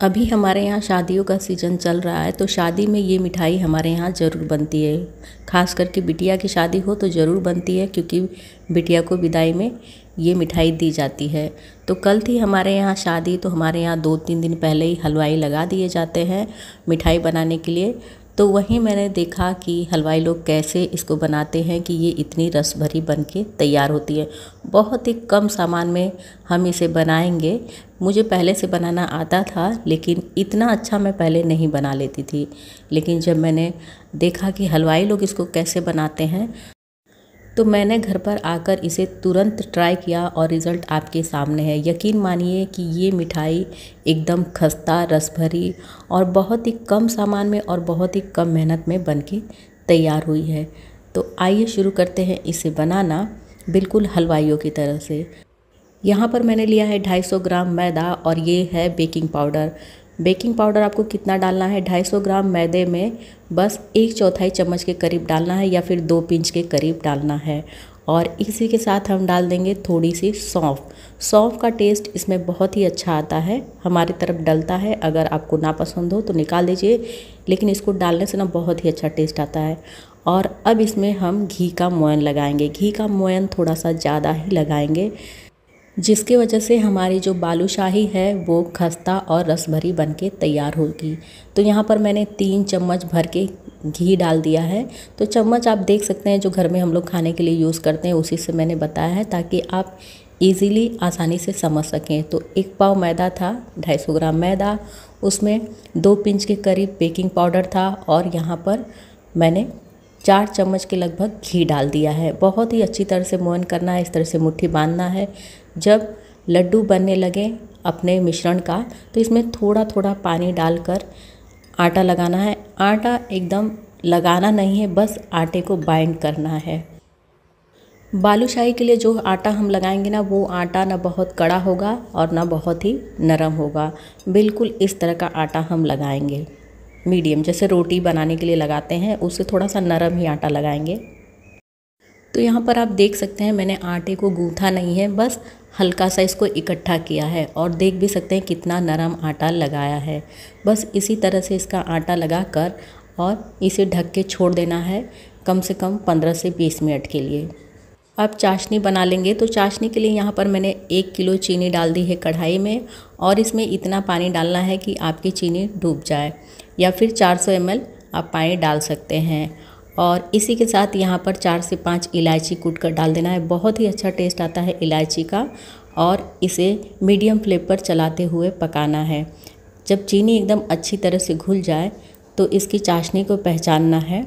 अभी हमारे यहाँ शादियों का सीज़न चल रहा है, तो शादी में ये मिठाई हमारे यहाँ ज़रूर बनती है। ख़ास करके बिटिया की शादी हो तो ज़रूर बनती है, क्योंकि बिटिया को विदाई में ये मिठाई दी जाती है। तो कल थी हमारे यहाँ शादी, तो हमारे यहाँ 2-3 दिन पहले ही हलवाई लगा दिए जाते हैं मिठाई बनाने के लिए। तो वहीं मैंने देखा कि हलवाई लोग कैसे इसको बनाते हैं कि ये इतनी रस भरी बन के तैयार होती है। बहुत ही कम सामान में हम इसे बनाएंगे। मुझे पहले से बनाना आता था, लेकिन इतना अच्छा मैं पहले नहीं बना लेती थी। लेकिन जब मैंने देखा कि हलवाई लोग इसको कैसे बनाते हैं, तो मैंने घर पर आकर इसे तुरंत ट्राई किया और रिज़ल्ट आपके सामने है। यकीन मानिए कि ये मिठाई एकदम खस्ता, रस भरी और बहुत ही कम सामान में और बहुत ही कम मेहनत में बनके तैयार हुई है। तो आइए शुरू करते हैं इसे बनाना बिल्कुल हलवाइयों की तरह से। यहाँ पर मैंने लिया है 250 ग्राम मैदा और ये है बेकिंग पाउडर। बेकिंग पाउडर आपको कितना डालना है? 250 ग्राम मैदे में बस 1/4 चम्मच के करीब डालना है या फिर 2 पिंच के करीब डालना है। और इसी के साथ हम डाल देंगे थोड़ी सी सौंफ। सौंफ का टेस्ट इसमें बहुत ही अच्छा आता है, हमारी तरफ डलता है। अगर आपको ना पसंद हो तो निकाल दीजिए, लेकिन इसको डालने से ना बहुत ही अच्छा टेस्ट आता है। और अब इसमें हम घी का मोयन लगाएंगे। घी का मोयन थोड़ा सा ज़्यादा ही लगाएंगे, जिसकी वजह से हमारी जो बालूशाही है वो खस्ता और रस भरी बन के तैयार होगी। तो यहाँ पर मैंने 3 चम्मच भर के घी डाल दिया है। तो चम्मच आप देख सकते हैं, जो घर में हम लोग खाने के लिए यूज़ करते हैं उसी से मैंने बताया है, ताकि आप इजीली आसानी से समझ सकें। तो 1 पाव मैदा था, 250 ग्राम मैदा, उसमें 2 पिंच के करीब बेकिंग पाउडर था और यहाँ पर मैंने 4 चम्मच के लगभग घी डाल दिया है। बहुत ही अच्छी तरह से मोयन करना है, इस तरह से मुट्ठी बांधना है। जब लड्डू बनने लगे अपने मिश्रण का, तो इसमें थोड़ा थोड़ा पानी डालकर आटा लगाना है। आटा एकदम लगाना नहीं है, बस आटे को बाइंड करना है। बालूशाही के लिए जो आटा हम लगाएंगे ना, वो आटा ना बहुत कड़ा होगा और ना बहुत ही नरम होगा। बिल्कुल इस तरह का आटा हम लगाएंगे, मीडियम, जैसे रोटी बनाने के लिए लगाते हैं उससे थोड़ा सा नरम ही आटा लगाएंगे। तो यहाँ पर आप देख सकते हैं मैंने आटे को गूँथा नहीं है, बस हल्का सा इसको इकट्ठा किया है। और देख भी सकते हैं कितना नरम आटा लगाया है। बस इसी तरह से इसका आटा लगाकर और इसे ढक के छोड़ देना है कम से कम 15 से 20 मिनट के लिए। अब चाशनी बना लेंगे। तो चाशनी के लिए यहाँ पर मैंने 1 किलो चीनी डाल दी है कढ़ाई में, और इसमें इतना पानी डालना है कि आपकी चीनी डूब जाए, या फिर 400 ml आप पानी डाल सकते हैं। और इसी के साथ यहाँ पर 4 से 5 इलायची कूट कर डाल देना है। बहुत ही अच्छा टेस्ट आता है इलायची का। और इसे मीडियम फ्लेम पर चलाते हुए पकाना है। जब चीनी एकदम अच्छी तरह से घुल जाए तो इसकी चाशनी को पहचानना है।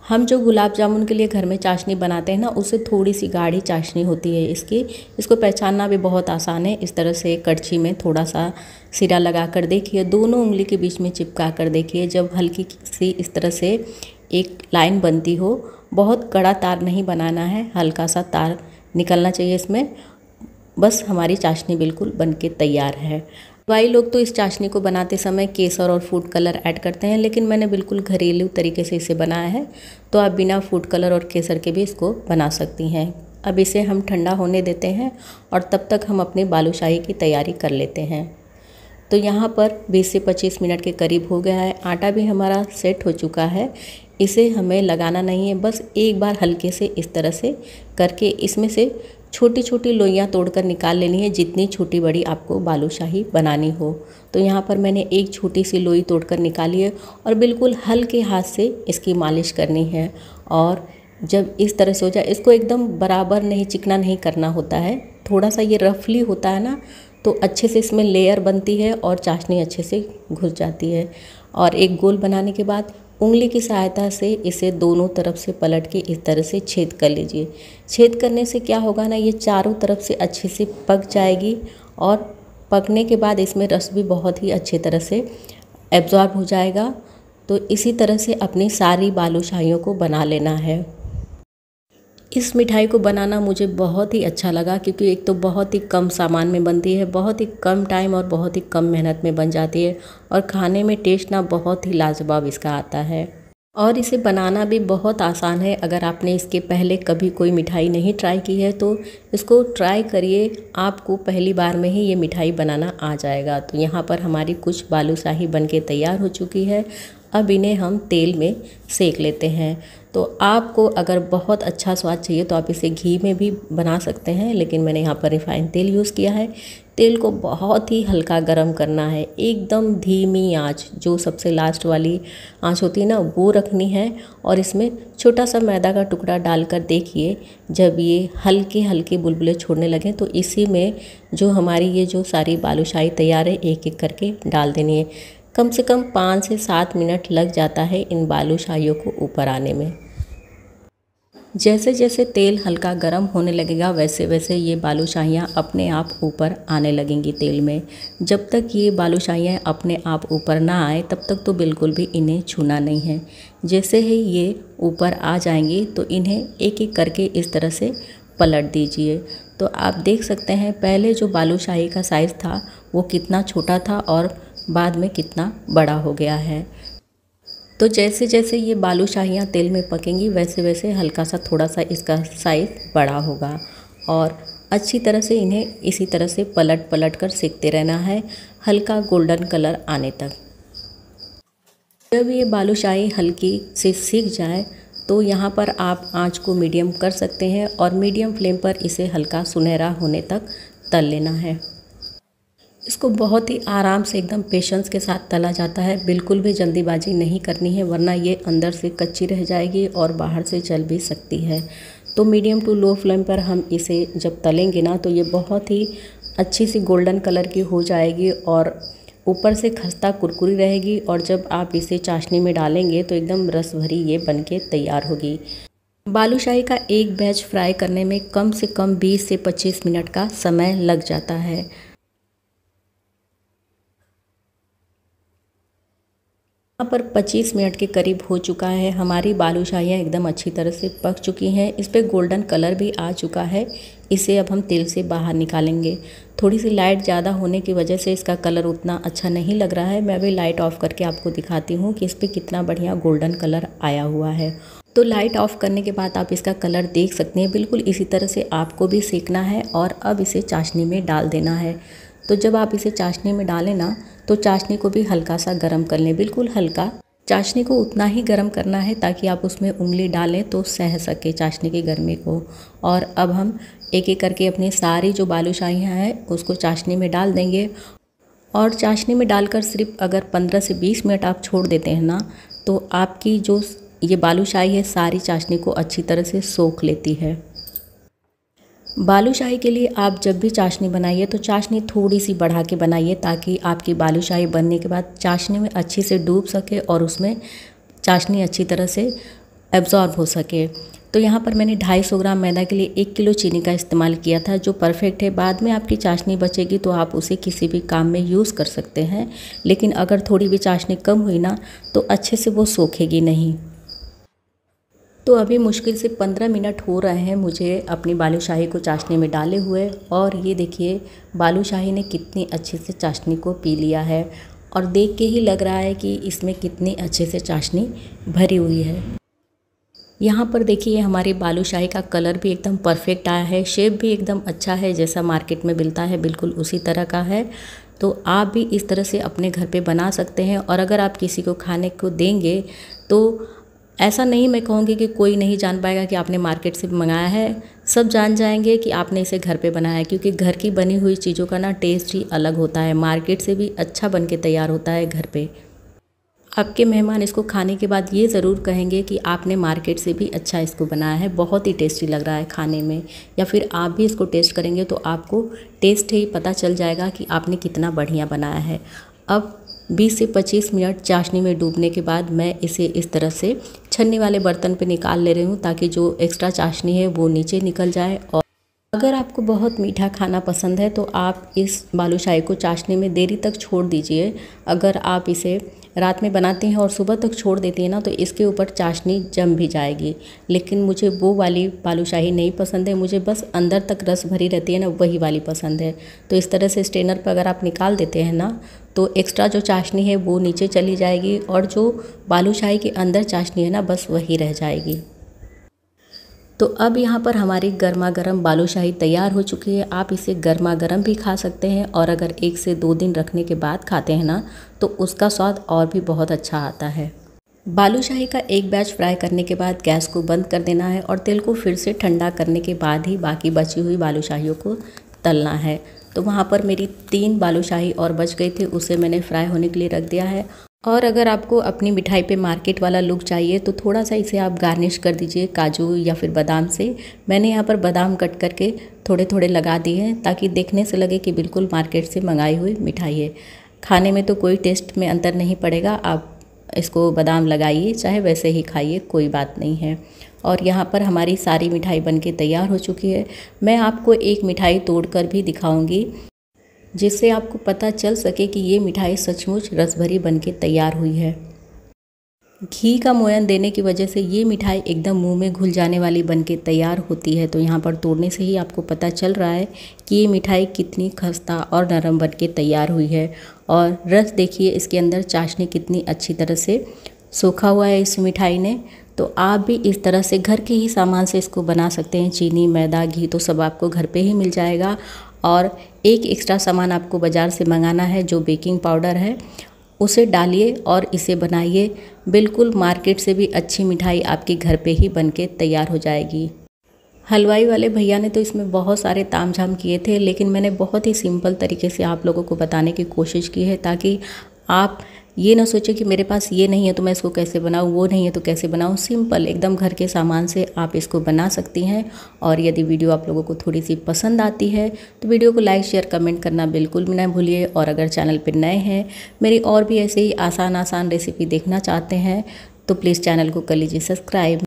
हम जो गुलाब जामुन के लिए घर में चाशनी बनाते हैं ना, उससे थोड़ी सी गाढ़ी चाशनी होती है इसको पहचानना भी बहुत आसान है। इस तरह से कड़छी में थोड़ा सा सिरा लगा कर देखिए, दोनों उंगली के बीच में चिपका कर देखिए। जब हल्की सी इस तरह से एक लाइन बनती हो, बहुत कड़ा तार नहीं बनाना है, हल्का सा तार निकलना चाहिए इसमें, बस हमारी चाशनी बिल्कुल बनके तैयार है। कई लोग तो इस चाशनी को बनाते समय केसर और फूड कलर ऐड करते हैं, लेकिन मैंने बिल्कुल घरेलू तरीके से इसे बनाया है। तो आप बिना फूड कलर और केसर के भी इसको बना सकती हैं। अब इसे हम ठंडा होने देते हैं और तब तक हम अपनी बालूशाही की तैयारी कर लेते हैं। तो यहाँ पर 20 से 25 मिनट के करीब हो गया है। आटा भी हमारा सेट हो चुका है। इसे हमें लगाना नहीं है, बस एक बार हल्के से इस तरह से करके इसमें से छोटी छोटी लोइयाँ तोड़कर निकाल लेनी है, जितनी छोटी बड़ी आपको बालूशाही बनानी हो। तो यहाँ पर मैंने एक छोटी सी लोई तोड़कर निकाली है और बिल्कुल हल्के हाथ से इसकी मालिश करनी है। और जब इस तरह से हो जाए, इसको एकदम बराबर नहीं, चिकना नहीं करना होता है, थोड़ा सा ये रफली होता है ना, तो अच्छे से इसमें लेयर बनती है और चाशनी अच्छे से घुस जाती है। और एक गोल बनाने के बाद उंगली की सहायता से इसे दोनों तरफ से पलट के इस तरह से छेद कर लीजिए। छेद करने से क्या होगा ना, ये चारों तरफ से अच्छे से पक जाएगी और पकने के बाद इसमें रस भी बहुत ही अच्छी तरह से एब्जॉर्ब हो जाएगा। तो इसी तरह से अपनी सारी बालूशाहियों को बना लेना है। इस मिठाई को बनाना मुझे बहुत ही अच्छा लगा, क्योंकि एक तो बहुत ही कम सामान में बनती है, बहुत ही कम टाइम और बहुत ही कम मेहनत में बन जाती है, और खाने में टेस्ट ना बहुत ही लाजवाब इसका आता है। और इसे बनाना भी बहुत आसान है। अगर आपने इसके पहले कभी कोई मिठाई नहीं ट्राई की है तो इसको ट्राई करिए, आपको पहली बार में ही ये मिठाई बनाना आ जाएगा। तो यहाँ पर हमारी कुछ बालूशाही बनके तैयार हो चुकी है। अब इन्हें हम तेल में सेक लेते हैं। तो आपको अगर बहुत अच्छा स्वाद चाहिए तो आप इसे घी में भी बना सकते हैं, लेकिन मैंने यहाँ पर रिफाइंड तेल यूज़ किया है। तेल को बहुत ही हल्का गरम करना है, एकदम धीमी आंच, जो सबसे लास्ट वाली आंच होती है ना, वो रखनी है। और इसमें छोटा सा मैदा का टुकड़ा डालकर देखिए, जब ये हल्के हल्के बुलबुले छोड़ने लगें तो इसी में जो हमारी ये जो सारी बालूशाही तैयार है एक एक करके डाल देनी है। कम से कम 5 से 7 मिनट लग जाता है इन बालूशाहियों को ऊपर आने में। जैसे जैसे तेल हल्का गर्म होने लगेगा वैसे वैसे ये बालूशाहियाँ अपने आप ऊपर आने लगेंगी तेल में। जब तक ये बालूशाहियाँ अपने आप ऊपर ना आए तब तक तो बिल्कुल भी इन्हें छूना नहीं है। जैसे ही ये ऊपर आ जाएंगी तो इन्हें एक एक करके इस तरह से पलट दीजिए। तो आप देख सकते हैं पहले जो बालूशाही का साइज़ था वो कितना छोटा था और बाद में कितना बड़ा हो गया है। तो जैसे जैसे ये बालूशाहियाँ तेल में पकेंगी वैसे वैसे हल्का सा थोड़ा सा इसका साइज़ बड़ा होगा। और अच्छी तरह से इन्हें इसी तरह से पलट पलट कर सेकते रहना है, हल्का गोल्डन कलर आने तक। जब ये बालूशाही हल्की से सीख जाए तो यहाँ पर आप आंच को मीडियम कर सकते हैं और मीडियम फ्लेम पर इसे हल्का सुनहरा होने तक तल लेना है। इसको बहुत ही आराम से एकदम पेशेंस के साथ तला जाता है, बिल्कुल भी जल्दीबाजी नहीं करनी है, वरना ये अंदर से कच्ची रह जाएगी और बाहर से जल भी सकती है। तो मीडियम टू लो फ्लेम पर हम इसे जब तलेंगे ना तो ये बहुत ही अच्छी सी गोल्डन कलर की हो जाएगी और ऊपर से खस्ता कुरकुरी रहेगी। और जब आप इसे चाशनी में डालेंगे तो एकदम रस भरी ये बनके तैयार होगी। बालूशाही का एक बैच फ्राई करने में कम से कम 20 से 25 मिनट का समय लग जाता है। यहाँ पर 25 मिनट के करीब हो चुका है। हमारी बालूशाहियाँ एकदम अच्छी तरह से पक चुकी हैं, इस पर गोल्डन कलर भी आ चुका है। इसे अब हम तेल से बाहर निकालेंगे। थोड़ी सी लाइट ज़्यादा होने की वजह से इसका कलर उतना अच्छा नहीं लग रहा है। मैं अभी लाइट ऑफ करके आपको दिखाती हूँ कि इस पर कितना बढ़िया गोल्डन कलर आया हुआ है। तो लाइट ऑफ करने के बाद आप इसका कलर देख सकते हैं, बिल्कुल इसी तरह से आपको भी सेकना है। और अब इसे चाशनी में डाल देना है। तो जब आप इसे चाशनी में डालें ना तो चाशनी को भी हल्का सा गर्म कर लें, बिल्कुल हल्का। चाशनी को उतना ही गर्म करना है ताकि आप उसमें उंगली डालें तो सह सके चाशनी की गर्मी को। और अब हम एक एक करके अपनी सारी जो बालूशाहियाँ हैं उसको चाशनी में डाल देंगे। और चाशनी में डालकर सिर्फ अगर 15 से 20 मिनट आप छोड़ देते हैं ना तो आपकी जो ये बालूशाही है सारी चाशनी को अच्छी तरह से सोख लेती है। बालूशाही के लिए आप जब भी चाशनी बनाइए तो चाशनी थोड़ी सी बढ़ा के बनाइए ताकि आपकी बालूशाही बनने के बाद चाशनी में अच्छी से डूब सके और उसमें चाशनी अच्छी तरह से एब्जॉर्ब हो सके। तो यहाँ पर मैंने 250 ग्राम मैदा के लिए 1 किलो चीनी का इस्तेमाल किया था, जो परफेक्ट है। बाद में आपकी चाशनी बचेगी तो आप उसे किसी भी काम में यूज़ कर सकते हैं, लेकिन अगर थोड़ी भी चाशनी कम हुई ना तो अच्छे से वो सोखेगी नहीं। तो अभी मुश्किल से 15 मिनट हो रहे हैं मुझे अपनी बालूशाही को चाशनी में डाले हुए। और ये देखिए बालूशाही ने कितनी अच्छे से चाशनी को पी लिया है और देख के ही लग रहा है कि इसमें कितनी अच्छे से चाशनी भरी हुई है। यहाँ पर देखिए हमारी बालूशाही का कलर भी एकदम परफेक्ट आया है, शेप भी एकदम अच्छा है, जैसा मार्केट में मिलता है बिल्कुल उसी तरह का है। तो आप भी इस तरह से अपने घर पे बना सकते हैं। और अगर आप किसी को खाने को देंगे तो ऐसा नहीं मैं कहूँगी कि कोई नहीं जान पाएगा कि आपने मार्केट से मंगाया है, सब जान जाएंगे कि आपने इसे घर पे बनाया है। क्योंकि घर की बनी हुई चीज़ों का ना टेस्ट ही अलग होता है, मार्केट से भी अच्छा बन के तैयार होता है घर पे। आपके मेहमान इसको खाने के बाद ये ज़रूर कहेंगे कि आपने मार्केट से भी अच्छा इसको बनाया है, बहुत ही टेस्टी लग रहा है खाने में। या फिर आप भी इसको टेस्ट करेंगे तो आपको टेस्ट ही पता चल जाएगा कि आपने कितना बढ़िया बनाया है। अब 20 से 25 मिनट चाशनी में डूबने के बाद मैं इसे इस तरह से छन्नी वाले बर्तन पे निकाल ले रही हूँ ताकि जो एक्स्ट्रा चाशनी है वो नीचे निकल जाए। और अगर आपको बहुत मीठा खाना पसंद है तो आप इस बालूशाही को चाशनी में देरी तक छोड़ दीजिए। अगर आप इसे रात में बनाते हैं और सुबह तक छोड़ देती हैं ना तो इसके ऊपर चाशनी जम भी जाएगी। लेकिन मुझे वो वाली बालूशाही नहीं पसंद है, मुझे बस अंदर तक रस भरी रहती है ना, वही वाली पसंद है। तो इस तरह से स्ट्रेनर पर अगर आप निकाल देते हैं ना तो एक्स्ट्रा जो चाशनी है वो नीचे चली जाएगी और जो बालूशाही के अंदर चाशनी है ना, बस वही रह जाएगी। तो अब यहाँ पर हमारी गर्मा गर्म बालूशाही तैयार हो चुकी है। आप इसे गर्मा गर्म भी खा सकते हैं और अगर 1 से 2 दिन रखने के बाद खाते हैं ना, तो उसका स्वाद और भी बहुत अच्छा आता है। बालूशाही का एक बैच फ्राई करने के बाद गैस को बंद कर देना है और तेल को फिर से ठंडा करने के बाद ही बाकी बची हुई बालूशाहियों को तलना है। तो वहाँ पर मेरी 3 बालूशाही और बच गई थी, उसे मैंने फ्राई होने के लिए रख दिया है। और अगर आपको अपनी मिठाई पे मार्केट वाला लुक चाहिए तो थोड़ा सा इसे आप गार्निश कर दीजिए काजू या फिर बादाम से। मैंने यहाँ पर बादाम कट करके थोड़े थोड़े लगा दिए हैं ताकि देखने से लगे कि बिल्कुल मार्केट से मंगाई हुई मिठाई है। खाने में तो कोई टेस्ट में अंतर नहीं पड़ेगा, आप इसको बादाम लगाइए चाहे वैसे ही खाइए, कोई बात नहीं है। और यहाँ पर हमारी सारी मिठाई बनके तैयार हो चुकी है। मैं आपको एक मिठाई तोड़कर भी दिखाऊंगी जिससे आपको पता चल सके कि ये मिठाई सचमुच रसभरी बनके तैयार हुई है। घी का मोयन देने की वजह से ये मिठाई एकदम मुंह में घुल जाने वाली बनके तैयार होती है। तो यहाँ पर तोड़ने से ही आपको पता चल रहा है कि ये मिठाई कितनी खस्ता और नरम बनके तैयार हुई है। और रस देखिए, इसके अंदर चाशनी कितनी अच्छी तरह से सोखा हुआ है इस मिठाई ने। तो आप भी इस तरह से घर के ही सामान से इसको बना सकते हैं। चीनी, मैदा, घी तो सब आपको घर पे ही मिल जाएगा। और एक एक्स्ट्रा सामान आपको बाज़ार से मंगाना है, जो बेकिंग पाउडर है, उसे डालिए और इसे बनाइए। बिल्कुल मार्केट से भी अच्छी मिठाई आपके घर पे ही बनके तैयार हो जाएगी। हलवाई वाले भैया ने तो इसमें बहुत सारे तामझाम किए थे, लेकिन मैंने बहुत ही सिंपल तरीके से आप लोगों को बताने की कोशिश की है ताकि आप ये ना सोचें कि मेरे पास ये नहीं है तो मैं इसको कैसे बनाऊँ, वो नहीं है तो कैसे बनाऊँ। सिंपल एकदम घर के सामान से आप इसको बना सकती हैं। और यदि वीडियो आप लोगों को थोड़ी सी पसंद आती है तो वीडियो को लाइक, शेयर, कमेंट करना बिल्कुल भी ना भूलिए। और अगर चैनल पर नए हैं, मेरी और भी ऐसे ही आसान रेसिपी देखना चाहते हैं तो प्लीज़ चैनल को कर लीजिए सब्सक्राइब।